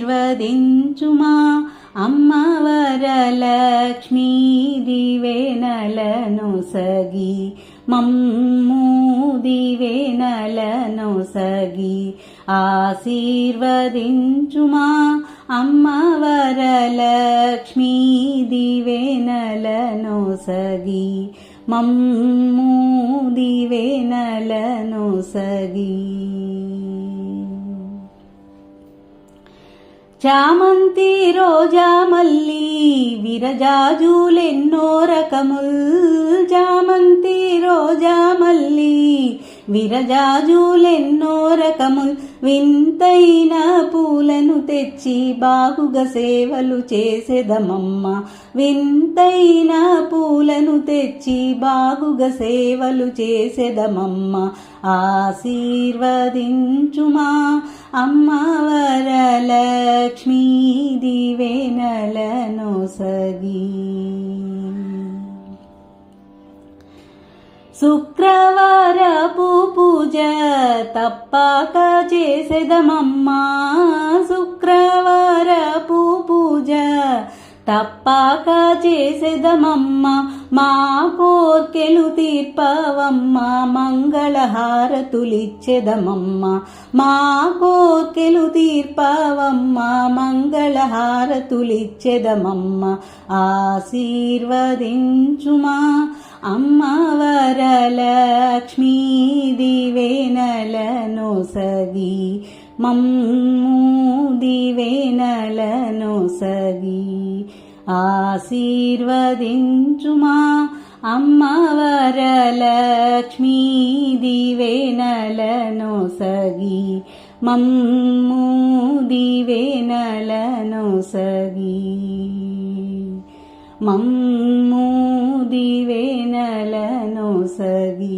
ఆశీర్వదించుమా అమ్మ వరలక్ష్మీ దివెనలను సగి మమ్ము దివెనలను సగి ఆశీర్వదించుమా అమ్మ వరలక్ష్మీ దివెనలను సగి మమ్ము దివెనలను సగి చామంతి రోజా మల్లి విరజాజులెన్నో రకముల్ చామంతి రోజా మల్లి విరజాజులెన్నో రకముల్ వింతైన పూలను తెచ్చి బాగుగా సేవలు చేసేదమమ్మ వింతైన పూలను తెచ్చి బాగుగా సేవలు చేసేదమమ్మ ఆశీర్వదించుమా అమ్మ వరలక్ష్మీ దివెనలను సగి శుక్రవారపు పూజ తప్పక చేసేదమమ్మా శుక్రవారపు పూజ తప్పక చేసేదమమ్మ మా కోర్కెలు తీర్పవమ్మ మంగళహారతులిచ్చెదమమ్మ మా కోర్కెలు తీర్పవమ్మ మంగళహారతులిచ్చెదమమ్మ ఆశీర్వదించుమా అమ్మ వరలక్ష్మీ దివెనలను సగి మమ్ము దివెనలను సగి ఆశీర్వదించుమా అమ్మ వరలక్ష్మీ దివెనలను సగి మమ్ము దివెనలను సగి మమ్ము దివెనలను సగి